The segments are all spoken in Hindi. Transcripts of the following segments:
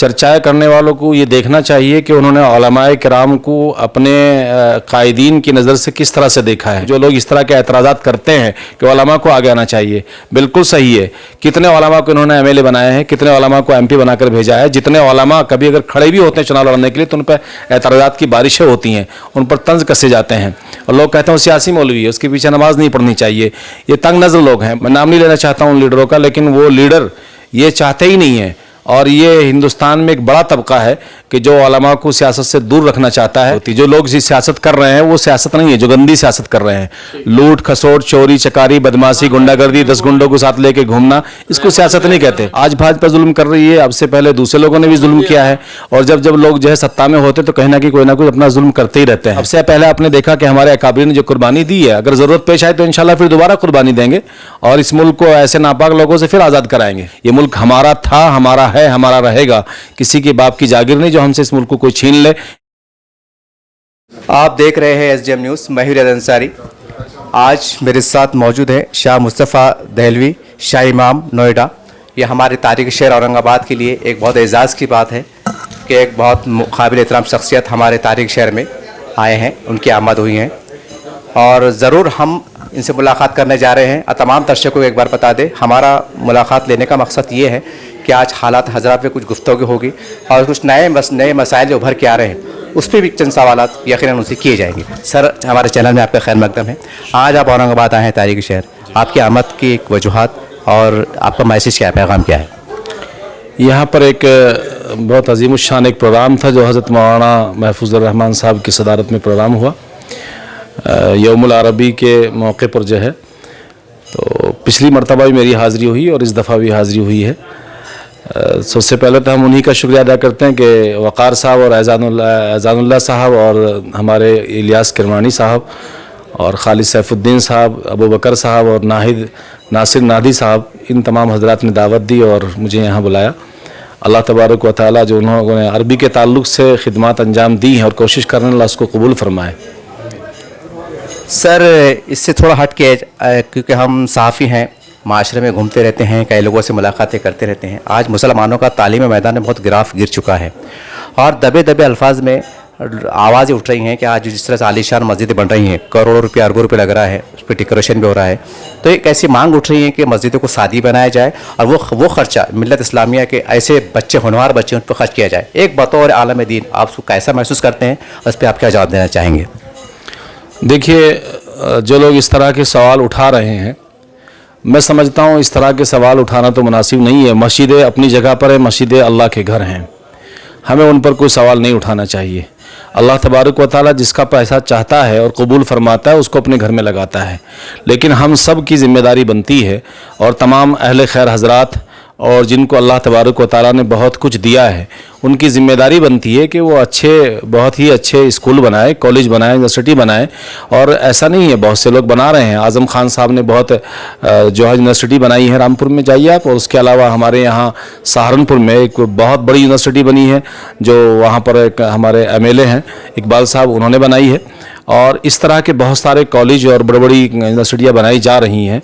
चर्चाएं करने वालों को ये देखना चाहिए कि उन्होंने उलमाए किराम को अपने कायदीन की नज़र से किस तरह से देखा है। जो लोग इस तरह के एतराज़ात करते हैं कि उलमा को आगे आना चाहिए, बिल्कुल सही है। कितने उलमा को इन्होंने एमएलए बनाए हैं, कितने उलमा को एमपी बनाकर भेजा है। जितने उलमा कभी अगर खड़े भी होते हैं चुनाव लड़ने के लिए तो उन पर एतराज़ात की बारिशें होती हैं, उन पर तंज कसे जाते हैं और लोग कहते हैं वो सियासी मौलवी है, उसके पीछे नमाज नहीं पढ़नी चाहिए। ये तंग नज़र लोग हैं। मैं नाम नहीं लेना चाहता हूँ उन लीडरों का, लेकिन वो लीडर ये चाहते ही नहीं है। और ये हिंदुस्तान में एक बड़ा तबका है कि जो उलमा को सियासत से दूर रखना चाहता है। जो लोग जिस सियासत कर रहे हैं वो सियासत नहीं है, जो गंदी सियासत कर रहे हैं, लूट खसोट, चोरी चकारी, बदमाशी, गुंडागर्दी, 10 गुंडों को साथ लेके घूमना, इसको सियासत नहीं कहते। आज भाजपा जुल्म कर रही है, अब से पहले दूसरे लोगों ने भी जुल्म किया है। और जब जब लोग जो है सत्ता में होते तो कहीं ना कहीं कोई ना कोई अपना जुल्म करते ही रहते हैं। अब से पहले आपने देखा कि हमारे अकाबिर ने जो कुर्बानी दी है, अगर जरूरत पेश आए तो इंशाल्लाह फिर दोबारा कुर्बानी देंगे और इस मुल्क को ऐसे नापाक लोगों से फिर आज़ाद कराएंगे। ये मुल्क हमारा था, हमारा है, हमारा रहेगा। किसी के बाप की जागीर नहीं जो हमसे इस मुल्क को कोई छीन ले। आप देख रहे हैं SDM न्यूज़, मैं हूं रियाद अंसारी। आज मेरे साथ मौजूद है शाह मुस्तफ़ा दहलवी, शाह इमाम, नोएडा। ये हमारे तारीख़ शहर औरंगाबाद के लिए एक बहुत एजाज़ की बात है कि एक बहुत काबिल एहतराम शख्सियत हमारे तारीख़ शहर में आए हैं, उनकी आमद हुई हैं और ज़रूर हम इनसे मुलाकात करने जा रहे हैं। तमाम दर्शकों को एक बार बता दें, हमारा मुलाकात लेने का मकसद ये है कि आज हालात हज़रात पे कुछ गुफ्तगू होगी और कुछ नए मसाइल उभर के आ रहे हैं, उस पर भी चंद सवालात यकीनन उनसे किए जाएंगे। सर, हमारे चैनल में आपका खैर मकदम है। आज आप औरंगाबाद आए हैं तारीख़ शहर, आपकी आमद की एक वजूहात और आपका मैसेज क्या है, पैगाम क्या है? यहाँ पर एक बहुत अजीमुश्शान एक प्रोग्राम था जो हज़रत मौलाना महफूज़ुर रहमान साहब की सदारत में प्रोग्राम हुआ यौमुल अरबी के मौके पर जो है। तो पिछली मरतबा भी मेरी हाज़िरी हुई और इस दफ़ा भी हाज़िरी हुई है। सबसे पहले तो हम उन्हीं का शुक्रिया अदा करते हैं कि वक़ार साहब और एजानुल्लाह साहब और हमारे इलियास किरमानी साहब और खालिद सैफुद्दीन साहब, अबू बकर साहब और नासिर नादी साहब, इन तमाम हजरात ने दावत दी और मुझे यहाँ बुलाया। अल्लाह तबारक व तआला जो उन्होंने अरबी के ताल्लुक़ से खिदमत अंजाम दी हैं और कोशिश कर रहे हैं, अल्लाह उसको कबूल फरमाए। सर, इससे थोड़ा हट के, क्योंकि हम सहाफ़ी हैं, माशरे में घूमते रहते हैं, कई लोगों से मुलाकातें करते रहते हैं। आज मुसलमानों का तालीमी मैदान में बहुत गिराफ गिर चुका है और दबे दबे अल्फाज में आवाज़ें उठ रही हैं कि आज जिस तरह से आलीशान मस्जिदें बन रही हैं, करोड़ों रुपये अरबों रुपये लग रहा है, उस पर डेकोरेशन भी हो रहा है, तो एक ऐसी मांग उठ रही है कि मस्जिदों को सादी बनाया जाए और वो खर्चा मिल्लत इस्लामिया के ऐसे बच्चे, होनहार बच्चे, उन पर खर्च किया जाए। एक बतौर आलम दीन आप उसको कैसा महसूस करते हैं, उस पर आप क्या जवाब देना चाहेंगे? देखिए, जो लोग इस तरह के सवाल उठा रहे हैं, मैं समझता हूँ इस तरह के सवाल उठाना तो मुनासिब नहीं है। मस्जिदें अपनी जगह पर है, मस्जिदें अल्लाह के घर हैं, हमें उन पर कोई सवाल नहीं उठाना चाहिए। अल्लाह तबारक व तआला जिसका पैसा चाहता है और कबूल फरमाता है उसको अपने घर में लगाता है, लेकिन हम सब की ज़िम्मेदारी बनती है और तमाम अहले खैर हजरात और जिनको अल्लाह तबारक व तआला ने बहुत कुछ दिया है, उनकी ज़िम्मेदारी बनती है कि वो बहुत ही अच्छे स्कूल बनाए, कॉलेज बनाए, यूनिवर्सिटी बनाए। और ऐसा नहीं है, बहुत से लोग बना रहे हैं। आज़म खान साहब ने बहुत जो है यूनिवर्सिटी बनाई है, रामपुर में जाइए आप। और उसके अलावा हमारे यहाँ सहारनपुर में एक बहुत बड़ी यूनिवर्सिटी बनी है जो वहाँ पर एक हमारे एमएलए हैं इकबाल साहब, उन्होंने बनाई है। और इस तरह के बहुत सारे कॉलेज और बड़ी बड़ी यूनिवर्सिटियाँ बनाई जा रही हैं।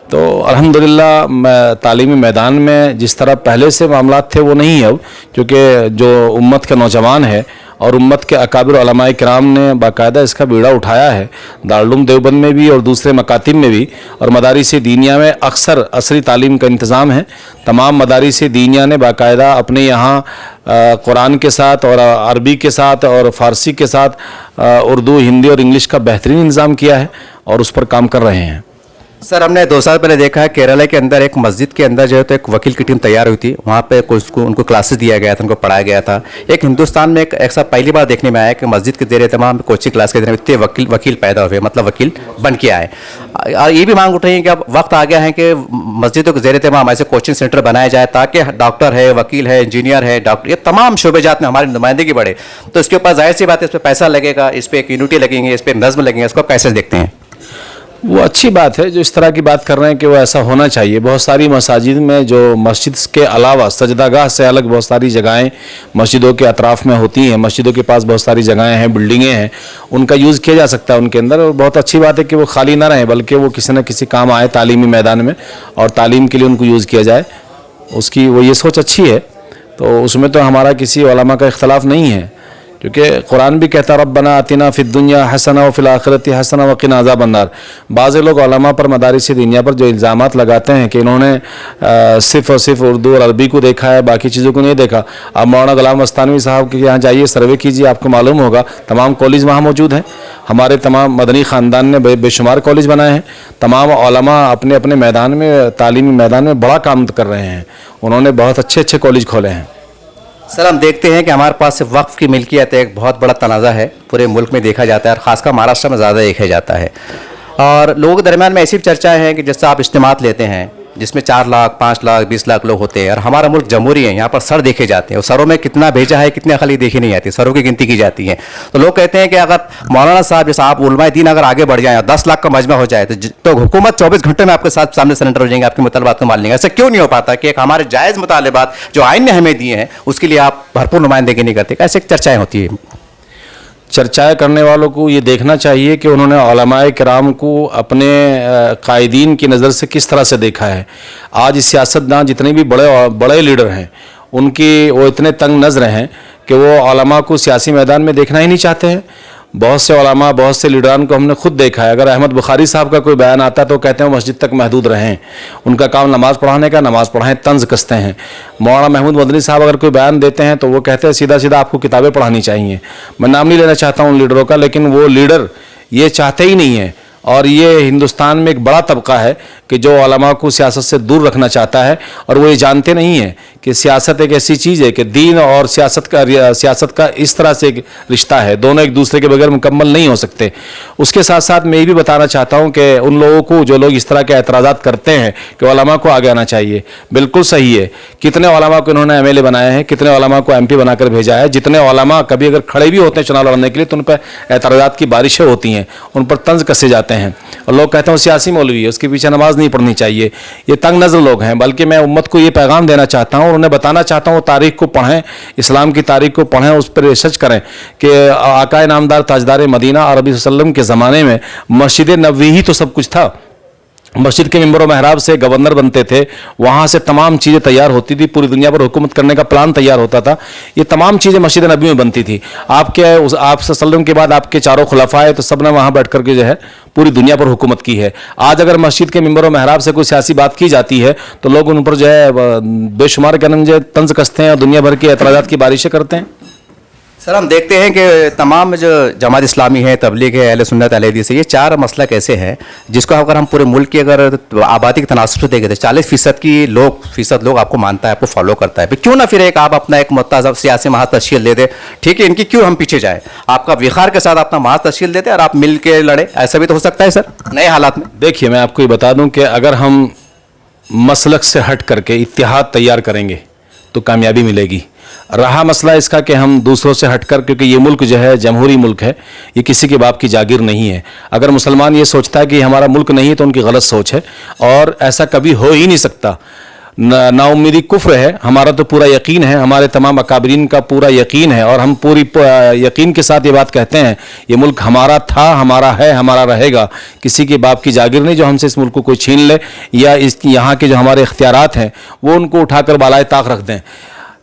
तो अल्हम्दुलिल्लाह तालीमी मैदान में जिस तरह पहले से मामलात थे वो नहीं है अब, क्योंकि जो उम्मत के नौजवान है और उम्मत के अकाबिर उलमाए किराम ने बाकायदा इसका बीड़ा उठाया है, दारुल देवबंद में भी और दूसरे मकातिब में भी। और मदारिस दीनिया में अक्सर असरी तालीम का इंतज़ाम है। तमाम मदारिस दीनिया ने बाकायदा अपने यहाँ कुरान के साथ और अरबी के साथ और फ़ारसी के साथ उर्दू, हिंदी और इंग्लिश का बेहतरीन इंतज़ाम किया है और उस पर काम कर रहे हैं। सर, हमने 2 साल पहले देखा है केरला के अंदर एक मस्जिद के अंदर जो है तो एक वकील की टीम तैयार हुई थी, वहाँ पे उनको क्लासेस दिया गया था, उनको पढ़ाया गया था। एक हिंदुस्तान में एक ऐसा पहली बार देखने में आया कि मस्जिद के ज़ेर तमाम कोचिंग क्लास के ज़रिए इतने वकील पैदा हुए, मतलब वकील बन के आए। और ये भी मांग उठ रही है कि अब वक्त आ गया है कि मस्जिदों के ज़ेर तमाम ऐसे कोचिंग सेंटर बनाए जाए ताकि डॉक्टर है, वकील है, इंजीनियर है, डॉक्टर, ये तमाम शोबेजात में हमारी नुमाइंदगी बढ़े। तो इसके ऊपर जाहिर सी बात है, इस पर पैसा लगेगा, इस पर एक यूनिटी लगेंगे, इस पर नज़्म लगेंगे। इसको आप कैसे देखते हैं? वो अच्छी बात है जो इस तरह की बात कर रहे हैं कि वो ऐसा होना चाहिए। बहुत सारी मसाजिद में जो मस्जिद के अलावा सजदागाह से अलग बहुत सारी जगहें मस्जिदों के अतराफ़ में होती हैं, मस्जिदों के पास बहुत सारी जगहें हैं, बिल्डिंगें हैं, उनका यूज़ किया जा सकता है उनके अंदर। और बहुत अच्छी बात है कि वो खाली ना रहें, बल्कि वो किसी न किसी काम आए तालीमी मैदान में और तालीम के लिए उनको यूज़ किया जाए, उसकी वो ये सोच अच्छी है। तो उसमें तो हमारा किसी उलमा का इख्तलाफ नहीं है, क्योंकि कुरान भी कहता रब्बना आतिना फिद दुनिया हसना व फिल आखिरति हसना व क़िना अज़ाबन्नार। बाज़ लोग उलमा पर मदारिस दुनिया पर जो इल्ज़ामात लगाते हैं कि इन्होंने सिर्फ़ और सिर्फ उर्दू और अरबी को देखा है, बाकी चीज़ों को नहीं देखा। आप मौलाना ग़ुलाम मस्तानवी साहब के यहाँ जाइए, सर्वे कीजिए, आपको मालूम होगा तमाम कॉलेज वहाँ मौजूद हैं। हमारे तमाम मदनी ख़ानदान ने बेशुमार कॉलेज बनाए हैं। तमाम उलमा अपने अपने मैदान में, तालीमी मैदान में बड़ा काम कर रहे हैं। उन्होंने बहुत अच्छे अच्छे कॉलेज खोले हैं। सर, हम देखते हैं कि हमारे पास वक्फ़ की मिल्कियत एक बहुत बड़ा तनाज़ा है, पूरे मुल्क में देखा जाता है और ख़ासकर महाराष्ट्र में ज़्यादा देखा जाता है। और लोगों के दरमियान में ऐसी भी चर्चाएं हैं कि जैसे आप इज्तिमात लेते हैं जिसमें 4 लाख 5 लाख 20 लाख लोग होते हैं, और हमारा मुल्क जमहूरी है, यहाँ पर सर देखे जाते हैं और सरों में कितना भेजा है, कितनी अकली देखी नहीं जाती, सरों की गिनती की जाती है। तो लोग कहते हैं कि अगर मौलाना साहब जैसा आप उलमाए दीन अगर आगे बढ़ जाए, 10 लाख का मजमा हो जाए, तो हुकूमत 24 घंटे में आपके साथ सामने सरेंडर हो जाएंगे, आपके मुतालबात को मान लेंगे। ऐसा क्यों नहीं हो पाता कि एक हमारे जायज़ मुतालबात जो आइन ने हमें दिए हैं उसके लिए आप भरपूर नुमाइंदगी नहीं करते? ऐसे चर्चाएँ होती है। चर्चाएं करने वालों को ये देखना चाहिए कि उन्होंने उलमाए किराम को अपने कायदीन की नज़र से किस तरह से देखा है। आज सियासतदान जितने भी बड़े बड़े लीडर हैं, उनकी वो इतने तंग नज़र हैं कि वो उलमा को सियासी मैदान में देखना ही नहीं चाहते हैं। बहुत से उलमा, बहुत से लीडरान को हमने खुद देखा है। अगर अहमद बुखारी साहब का कोई बयान आता है तो कहते हैं वो मस्जिद तक महदूद रहें, उनका काम नमाज़ पढ़ाने का, नमाज़ पढ़ाएं, तंज कसते हैं। मौलाना महमूद मदनी साहब अगर कोई बयान देते हैं तो वो कहते हैं सीधा सीधा आपको किताबें पढ़ानी चाहिए। मैं नाम नहीं लेना चाहता हूँ उन लीडरों का, लेकिन वो लीडर ये चाहते ही नहीं है। और ये हिंदुस्तान में एक बड़ा तबका है कि जो उलमा को सियासत से दूर रखना चाहता है, और वो ये जानते नहीं है कि सियासत एक ऐसी चीज़ है कि दीन और सियासत का इस तरह से एक रिश्ता है, दोनों एक दूसरे के बगैर मुकम्मल नहीं हो सकते। उसके साथ साथ मैं ये भी बताना चाहता हूँ कि उन लोगों को, जो लोग इस तरह के एतराज़ात करते हैं कि उलमा को आगे आना चाहिए, बिल्कुल सही है। कितने उलमा को इन्होंने MLA बनाए हैं, कितने उलमा को MP बनाकर भेजा है। जितने उलमा कभी अगर खड़े भी होते हैं चुनाव लड़ने के लिए तो उन पर एतराज़ात की बारिशें होती हैं, उन पर तंज कसे जाते हैं और लोग कहते हैं वो सियासी मौलवी है, उसके पीछे नमाज नहीं पढ़नी चाहिए। ये तंग नज़र लोग हैं। बल्कि मैं उम्मत को ये पैगाम देना चाहता हूँ और उन्हें बताना चाहता हूँ, तारीख़ को पढ़ें, इस्लाम की तारीख़ को पढ़ें, उस पर रिसर्च करें कि आका नामदार ताजदार मदीना और नबी सल्लल्लाहु अलैहि वसल्लम के ज़माने में मस्जिद नबवी ही तो सब कुछ था। मस्जिद के मिंबर व महराब से गवर्नर बनते थे, वहाँ से तमाम चीज़ें तैयार होती थी, पूरी दुनिया पर हुकूमत करने का प्लान तैयार होता था। ये तमाम चीज़ें मस्जिद नबी में बनती थी। आप सल्लम के बाद आपके चारों खुलफाए तो सब ने वहाँ बैठ करके जो है पूरी दुनिया पर हुकूमत की है। आज अगर मस्जिद के मिंबर व महराब से कोई सियासी बात की जाती है तो लोग उन पर जो है बेशुमार जो तंज कसते हैं और दुनिया भर के एतराज़ात की बारिशें करते हैं। सर, हम देखते हैं कि तमाम जो जमात इस्लामी है, तबलीग है, अहले सुन्नत अहले हदीस है, ये 4 मसला कैसे हैं जिसको अगर हम पूरे मुल्क की अगर आबादी के तनासब से देखें तो 40% लोग आपको मानता है, आपको फॉलो करता है। फिर क्यों ना फिर एक आप अपना एक मुतज़्ज़ब सियासी महाज तश्कील दे दे? ठीक है, इनकी क्यों हम पीछे जाए? आपका विखार के साथ अपना महाज तश्कील देते और आप मिल के लड़े, ऐसा भी तो हो सकता है सर नए हालात में। देखिए, मैं आपको ये बता दूं कि अगर हम मसलक से हट करके इत्तिहाद तैयार करेंगे तो कामयाबी मिलेगी। रहा मसला इसका कि हम दूसरों से हटकर, क्योंकि ये मुल्क जो है जमहूरी मुल्क है, ये किसी के बाप की जागीर नहीं है। अगर मुसलमान ये सोचता है कि हमारा मुल्क नहीं है तो उनकी गलत सोच है, और ऐसा कभी हो ही नहीं सकता। नाउम्मीदी कुफ्र है। हमारा तो पूरा यकीन है, हमारे तमाम अकाबरीन का पूरा यकीन है, और हम पूरी यकीन के साथ ये बात कहते हैं, ये मुल्क हमारा था, हमारा है, हमारा रहेगा। किसी के बाप की जागीर नहीं जो हमसे इस मुल्क को कोई छीन ले, या इस यहाँ के जो हमारे इख्तियारात हैं वो उनको उठाकर बालाए ताक रख दें।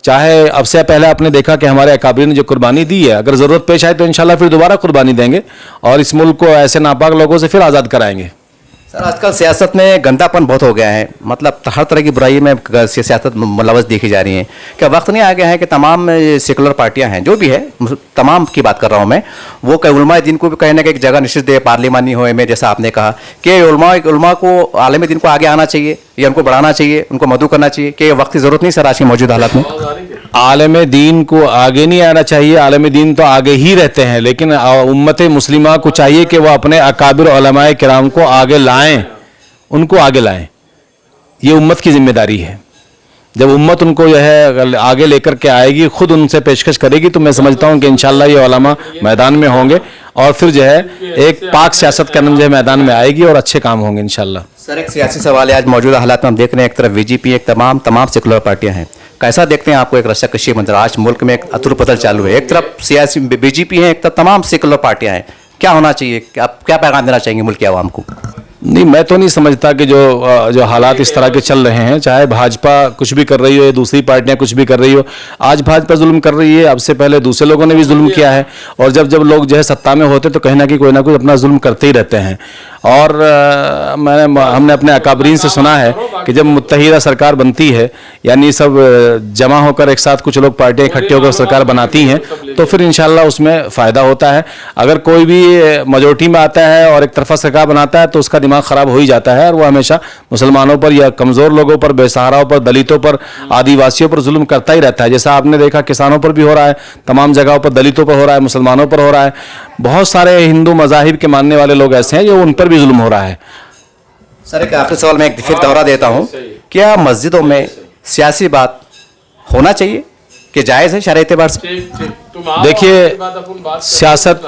चाहे अब से पहले आपने देखा कि हमारे अकाबरीन ने जो कुर्बानी दी है, अगर ज़रूरत पेश आए तो इंशाल्लाह फिर दोबारा कुर्बानी देंगे और इस मुल्क को ऐसे नापाक लोगों से फिर आज़ाद कराएंगे। सर, आजकल सियासत में गंदापन बहुत हो गया है, मतलब हर तरह की बुराई में सियासत मुलवस देखी जा रही है। क्या वक्त नहीं आ गया है कि तमाम सेकुलर पार्टियां हैं, जो भी है, तमाम की बात कर रहा हूं मैं, वो उलमा दिन को भी कहीं ना कहीं एक जगह निश्चित दे, पार्लिमानी हो में, जैसा आपने कहा कि उलमा को आलम दिन को आगे आना चाहिए या उनको बढ़ाना चाहिए, उनको मदू करना चाहिए, कि वक्त की ज़रूरत नहीं सर आज की मौजूदा हालात में? आलम दीन को आगे नहीं आना चाहिए, आलम दीन तो आगे ही रहते हैं, लेकिन उम्मत मुस्लिमा को चाहिए कि वह अपने अकाबिर उलमाए किराम को आगे लाएं, उनको आगे लाएं। ये उम्मत की जिम्मेदारी है। जब उम्मत उनको जो है आगे लेकर के आएगी, खुद उनसे पेशकश करेगी, तो मैं समझता हूँ कि इंशाल्लाह ये उलमा मैदान में होंगे और फिर जो है एक पाक सियासत का जो है मैदान में आएगी और अच्छे काम होंगे इंशाल्लाह। सर, एक सियासी सवाल है, आज मौजूदा हालात में हम देख रहे हैं एक तरफ BJP, एक तमाम सेकुलर पार्टियां हैं, कैसा देखते हैं आपको एक रस्साकशी मंजर? आज मुल्क में एक अतुल पतल चालू है, एक तरफ सियासी BJP है, एक तरफ तमाम सेकुलर पार्टियां हैं, क्या होना चाहिए? आप क्या पैगाम देना चाहेंगे मुल्क की आवाम को? नहीं, मैं तो नहीं समझता कि जो हालात इस तरह के चल रहे हैं, चाहे भाजपा कुछ भी कर रही हो या दूसरी पार्टियां कुछ भी कर रही हो, आज भाजपा जुल्म कर रही है, अब से पहले दूसरे लोगों ने भी जुल्म किया है, और जब जब लोग जो है सत्ता में होते तो कहीं ना कोई ना कोई अपना जुल्म करते ही रहते हैं। और हमने अपने अकाबरीन से सुना है कि जब मुत्तहिदा सरकार बनती है, यानी सब जमा होकर एक साथ कुछ लोग पार्टियां इकट्ठे होकर सरकार बनाती हैं, तो फिर इंशाल्लाह उसमें फ़ायदा होता है। अगर कोई भी मेजॉरिटी में आता है और एक तरफा सरकार बनाता है तो उसका दिमाग ख़राब हो ही जाता है, और वो हमेशा मुसलमानों पर या कमज़ोर लोगों पर, बेसहाराओं पर, दलितों पर, आदिवासियों पर जुल्म करता ही रहता है। जैसा आपने देखा किसानों पर भी हो रहा है, तमाम जगहों पर दलितों पर हो रहा है, मुसलमानों पर हो रहा है। बहुत सारे हिंदू मज़ाहिब के मानने वाले लोग ऐसे हैं जो उन पर भी जुल्म हो रहा है। सर एक आखिरी सवाल मैं एक फिर दोहरा देता हूँ, क्या मस्जिदों में सियासी बात होना चाहिए कि जायज़ है शरई एतबार से? देखिए, सियासत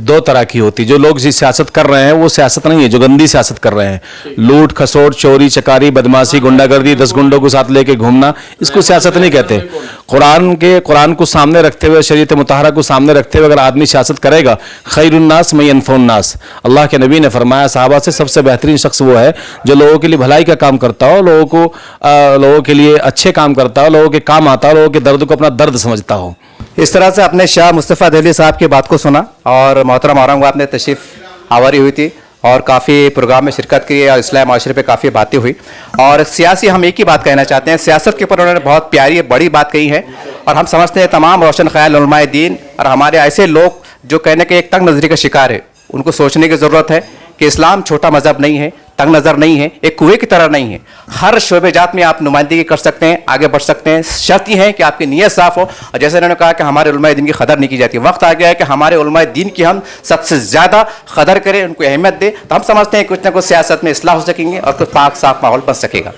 दो तरह की होती है। जो लोग जिस सियासत कर रहे हैं वो सियासत नहीं है, जो गंदी सियासत कर रहे हैं, लूट खसोट, चोरी चकारी, बदमाशी, गुंडागर्दी, 10 गुंडों को साथ लेके घूमना, इसको सियासत नहीं कहते। कुरान को सामने रखते हुए, शरीयत मुतहरा को सामने रखते हुए अगर आदमी सियासत करेगा, खैरुन्नास में यनफउन्नास, अल्लाह के नबी ने फरमाया सहाबा से सबसे बेहतरीन शख्स वो है जो लोगों के लिए भलाई का काम करता हो, लोगों के लिए अच्छे काम करता हो, लोगों के काम आता हो, लोगों के दर्द को अपना दर्द समझता हो। इस तरह से आपने शाह मुस्तफ़ा दहलवी साहब की बात को सुना, और मोहतरम औरंगाबाद ने तशरीफ़ आवारी हुई थी और काफ़ी प्रोग्राम में शिरकत की और इस्लाम माशरे पे काफ़ी बातें हुई। और सियासी हम एक ही बात कहना चाहते हैं, सियासत के ऊपर उन्होंने बहुत प्यारी बड़ी बात कही है, और हम समझते हैं तमाम रोशन ख्याल उलमाए दीन और हमारे ऐसे लोग जो कहने के एक तंग नज़री का शिकार है, उनको सोचने की ज़रूरत है कि इस्लाम छोटा मज़हब नहीं है, तंग नज़र नहीं है, एक कुएं की तरह नहीं है। हर शोबे जात में आप नुमाइंदगी कर सकते हैं, आगे बढ़ सकते हैं, शर्त यह है कि आपकी नीयत साफ़ हो। और जैसे उन्होंने कहा कि हमारे उलमाए दीन की कदर नहीं की जाती, वक्त आ गया है कि हमारे उलमाए दीन की हम सबसे ज़्यादा कदर करें, उनको अहमियत दें, तो हम समझते हैं कुछ ना कुछ सियासत में इस्लाह हो सकेंगे और कुछ पाक साफ माहौल बन सकेगा।